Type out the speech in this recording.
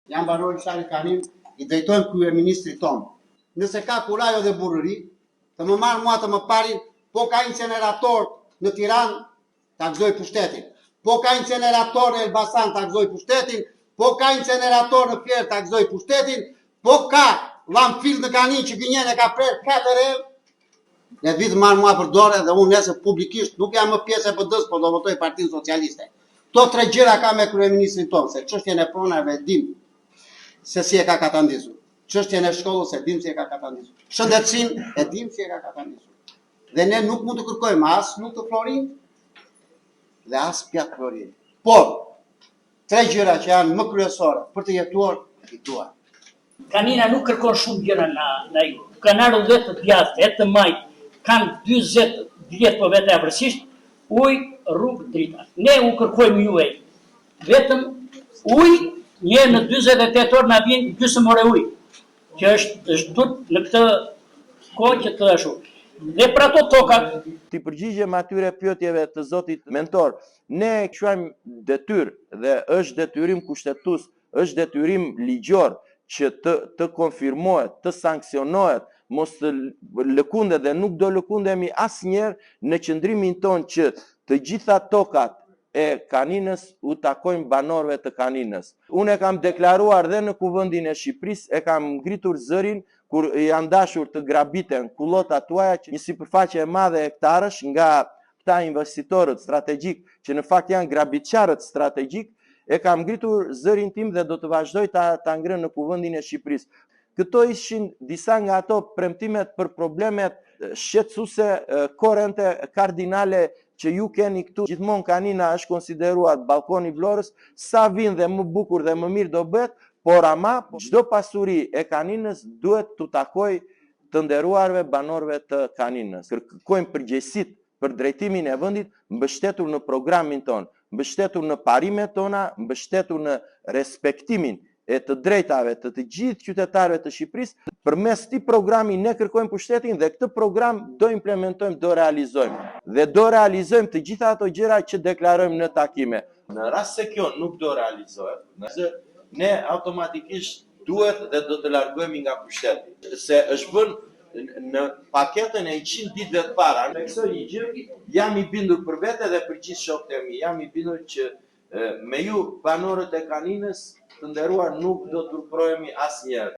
Jam banor i fshatit Kanin, i drejtojmë kryeministrit tonë. Nëse ka kurajo dhe burrëri, të më marrë mua të më parin, po ka incenerator në Tiranë, ta gëzoj pushtetin. Po ka incenerator në Elbasan, ta gëzoj pushtetin. Po ka incenerator në Fier, ta gëzoj pushtetin. Po ka lamfil në Kanin që gënjen e ka prerë 4 herë. Në vitë marrë mua për dore dhe unë nesër publikisht nuk jam më pjesë e PD-s, po do votoj Partinë Socialiste. To 3 gjëra ka me kryeministrin tonë, se çështjen e pronave e dim se si e ka katandisur. Çështjen e shkollës e dim si e ka katandisur. Shëndetësinë e dim si e ka katandisur. Dhe ne nuk mund të kërkojmë as nuk të Florin dhe as pjatë Florin. Por 3 gjëra që janë më kryesore për të jetuar, i dua. Kanina nuk kërkon shumë gjëra nga ju. Kanë ardhur vetë të djathtë, të majtë, kanë 40 vjet po vetë avërsisht, ujë, rrugë, drita. Ne u kërkojmë juaj. Vetëm ujë, një në 48 orë na vjen gjysmë ore ujë, që është tut në këtë kohë që të ashtu. Dhe për ato tokat, Ti përgjigjem atyre pyetjeve të zotit mentor. Ne quajmë detyrë dhe është detyrim kushtetues, është detyrim ligjor që të konfirmohet, të sankcionohet, mos të lëkundet dhe nuk do lëkundemi asnjëherë në qëndrimin ton që të gjitha tokat e Kaninës u takojnë banorëve të Kaninës. Unë e kam deklaruar dhe në Kuvendin e Shqipërisë, e kam ngritur zërin kur janë dashur të grabiten kullotat tuaja, që një sipërfaqe e madhe hektarësh nga këta investitorët strategjik, që në fakt janë grabitçarët strategjik, e kam ngritur zërin tim dhe do të vazhdoj ta ngrënë në Kuvendin e Shqipërisë. Këto ishin disa nga ato premtimet për problemet shqetësuese, korrente, kardinale që ju keni këtu. Gjithmonë Kanina është konsideruar ballkoni i Vlorës, sa vinë dhe më bukur dhe më mirë do bëhet, por ama çdo pasuri e Kaninës duhet t'u takoj të nderuarve banorëve të Kaninës. Kërkojmë përgjegjësitë për drejtimin e vendit, mbështetur në programin ton, mbështetur në parimet tona, mbështetur në respektimin e të drejtave të gjithë qytetarëve të Shqipërisë. Përmes këtij programi ne kërkojmë pushtetin dhe këtë program do implementojmë, do realizojmë. Dhe do realizojmë të gjitha ato gjëra që deklarojmë në takime. Në rast se kjo nuk do realizohet, ne automatikisht duhet dhe do të largohemi nga pushteti. Se është vënë në paketën e 100 ditëve të para. Me kësaj gjë jam i bindur për vete dhe për gjithë shokët e mi. Jam i bindur që me ju banorët e Kaninës të nderuar nuk do turprohemi asnjëherë.